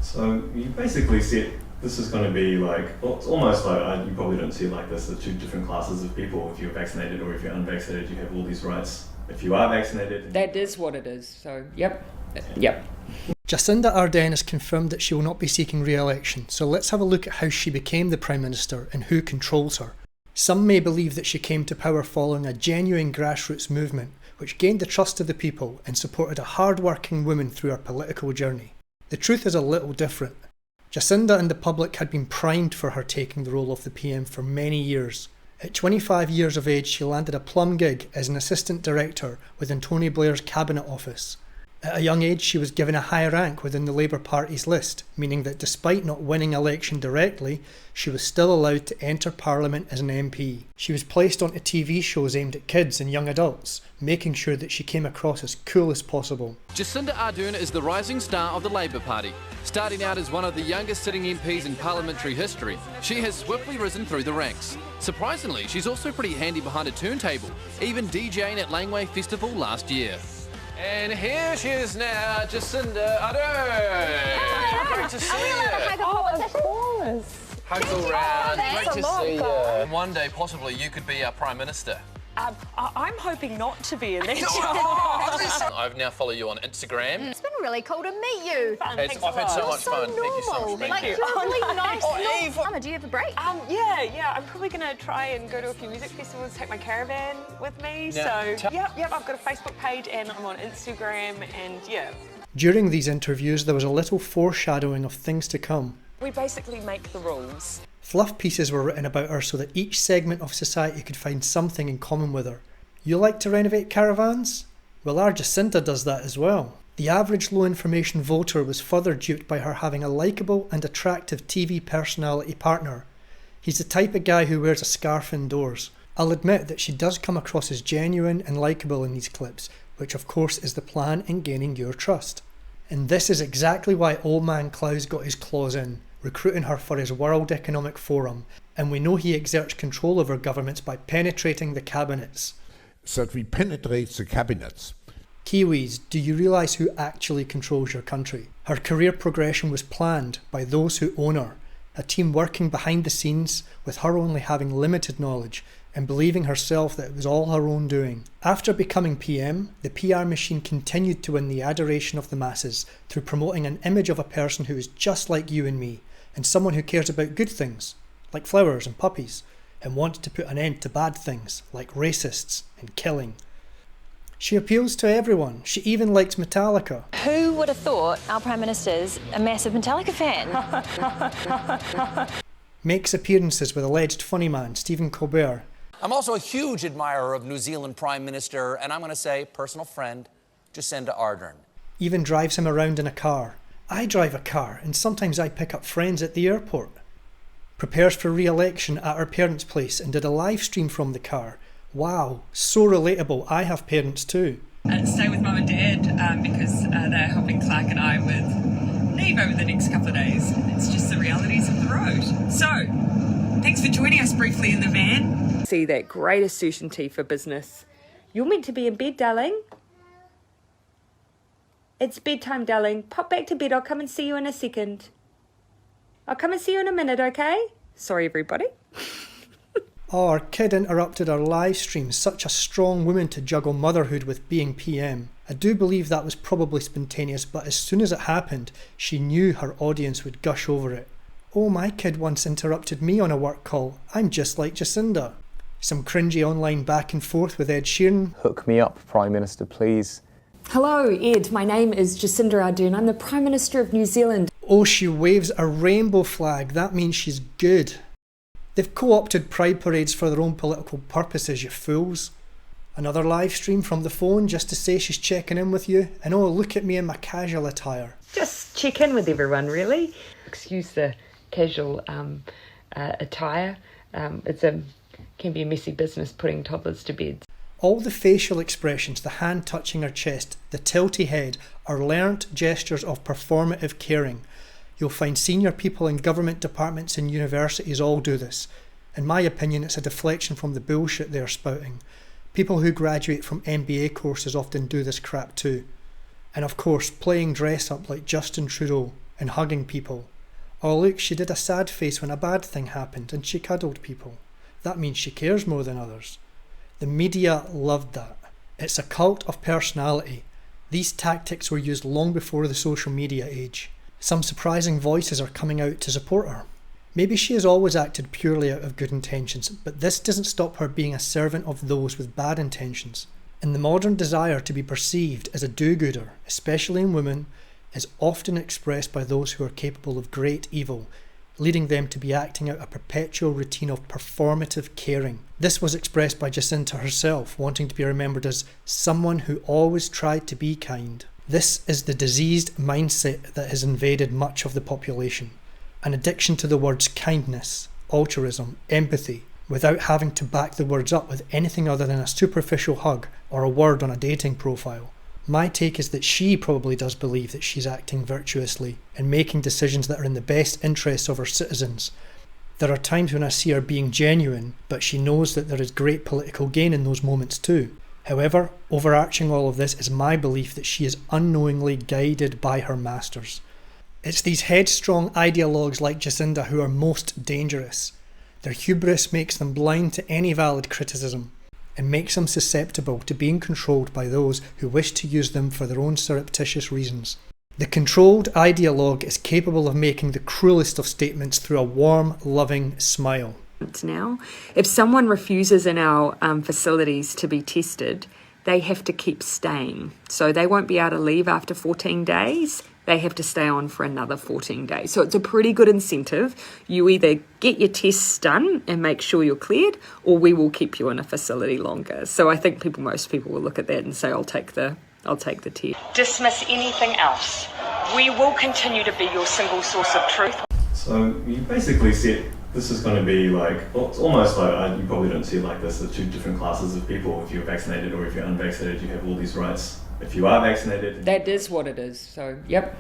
So you basically said this is going to be like, well, it's almost like, you probably don't see it like this, the two different classes of people. If you're vaccinated or if you're unvaccinated, you have all these rights. If you are vaccinated... That is what it is, so yep. Jacinda Ardern has confirmed that she will not be seeking re-election, so let's have a look at how she became the Prime Minister and who controls her. Some may believe that she came to power following a genuine grassroots movement, which gained the trust of the people and supported a hard-working woman through her political journey. The truth is a little different. Jacinda and the public had been primed for her taking the role of the PM for many years. At 25 years of age, she landed a plum gig as an assistant director within Tony Blair's cabinet office. At a young age, she was given a high rank within the Labour Party's list, meaning that despite not winning election directly, she was still allowed to enter Parliament as an MP. She was placed onto TV shows aimed at kids and young adults, making sure that she came across as cool as possible. Jacinda Ardern is the rising star of the Labour Party. Starting out as one of the youngest sitting MPs in parliamentary history, she has swiftly risen through the ranks. Surprisingly, she's also pretty handy behind a turntable, even DJing at Langway Festival last year. And here she is now, Jacinda Ardern. Great to see you. Of course. Hugs all round. Great to see you. One day, possibly, you could be our Prime Minister. I'm hoping not to be in that job. I've now followed you on Instagram. It's been really cool to meet you. I've had so much fun. Thank you so much. Like, you're really nice. Eve. Mama, do you have a break? Yeah. I'm probably going to try and go to a few music festivals, take my caravan with me. Yeah. So, yep, I've got a Facebook page and I'm on Instagram and, yeah. During these interviews, there was a little foreshadowing of things to come. We basically make the rules. Fluff pieces were written about her so that each segment of society could find something in common with her. You like to renovate caravans? Well, our Jacinda does that as well. The average low information voter was further duped by her having a likeable and attractive TV personality partner. He's the type of guy who wears a scarf indoors. I'll admit that she does come across as genuine and likeable in these clips, which of course is the plan in gaining your trust. And this is exactly why Old Man Klaus got his claws in, recruiting her for his World Economic Forum, and we know he exerts control over governments by penetrating the cabinets. So that we penetrate the cabinets. Kiwis, do you realise who actually controls your country? Her career progression was planned by those who own her, a team working behind the scenes with her only having limited knowledge and believing herself that it was all her own doing. After becoming PM, the PR machine continued to win the adoration of the masses through promoting an image of a person who is just like you and me, and someone who cares about good things, like flowers and puppies, and wants to put an end to bad things, like racists and killing. She appeals to everyone. She even likes Metallica. Who would have thought our Prime Minister's a massive Metallica fan? Makes appearances with alleged funny man Stephen Colbert. I'm also a huge admirer of New Zealand Prime Minister, and I'm going to say personal friend, Jacinda Ardern. Even drives him around in a car. I drive a car, and sometimes I pick up friends at the airport. Prepares for re-election at her parents' place and did a live stream from the car. Wow, so relatable. I have parents too. And stay with Mum and Dad because they're helping Clark and I with leave over the next couple of days. It's just the realities of the road. So, thanks for joining us briefly in the van. See that greater certainty for business. You're meant to be in bed, darling. It's bedtime, darling. Pop back to bed. I'll come and see you in a second. I'll come and see you in a minute, okay? Sorry, everybody. Oh, our kid interrupted our live stream. Such a strong woman to juggle motherhood with being PM. I do believe that was probably spontaneous, but as soon as it happened, she knew her audience would gush over it. Oh, my kid once interrupted me on a work call. I'm just like Jacinda. Some cringy online back and forth with Ed Sheeran. Hook me up, Prime Minister, please. Hello, Ed. My name is Jacinda Ardern. I'm the Prime Minister of New Zealand. Oh, she waves a rainbow flag. That means she's good. They've co-opted pride parades for their own political purposes, you fools. Another live stream from the phone just to say she's checking in with you. And oh, look at me in my casual attire. Just check in with everyone, really. Excuse the casual attire. Can be a messy business putting toddlers to bed. All the facial expressions, the hand touching her chest, the tilty head, are learnt gestures of performative caring. You'll find senior people in government departments and universities all do this. In my opinion, it's a deflection from the bullshit they're spouting. People who graduate from MBA courses often do this crap too. And of course, playing dress up like Justin Trudeau. and hugging people. Oh look, she did a sad face when a bad thing happened and she cuddled people. That means she cares more than others. The media loved that. It's a cult of personality. These tactics were used long before the social media age. Some surprising voices are coming out to support her. Maybe she has always acted purely out of good intentions, but this doesn't stop her being a servant of those with bad intentions. And the modern desire to be perceived as a do-gooder, especially in women, is often expressed by those who are capable of great evil, leading them to be acting out a perpetual routine of performative caring. This was expressed by Jacinda herself, wanting to be remembered as someone who always tried to be kind. This is the diseased mindset that has invaded much of the population. An addiction to the words kindness, altruism, empathy, without having to back the words up with anything other than a superficial hug or a word on a dating profile. My take is that she probably does believe that she's acting virtuously and making decisions that are in the best interests of her citizens. There are times when I see her being genuine, but she knows that there is great political gain in those moments too. However, overarching all of this is my belief that she is unknowingly guided by her masters. It's these headstrong ideologues like Jacinda who are most dangerous. Their hubris makes them blind to any valid criticism and makes them susceptible to being controlled by those who wish to use them for their own surreptitious reasons. The controlled ideologue is capable of making the cruelest of statements through a warm, loving smile. Now, if someone refuses in our facilities to be tested, they have to keep staying. So they won't be able to leave after 14 days. They have to stay on for another 14 days. So it's a pretty good incentive. You either get your tests done and make sure you're cleared, or we will keep you in a facility longer. So I think most people will look at that and say, I'll take the test. Dismiss anything else. We will continue to be your single source of truth. So you basically said this is going to be like, well, it's almost like, you probably don't see it like this, the two different classes of people. If you're vaccinated or if you're unvaccinated, you have all these rights. If you are vaccinated... That is what it is. So, yep.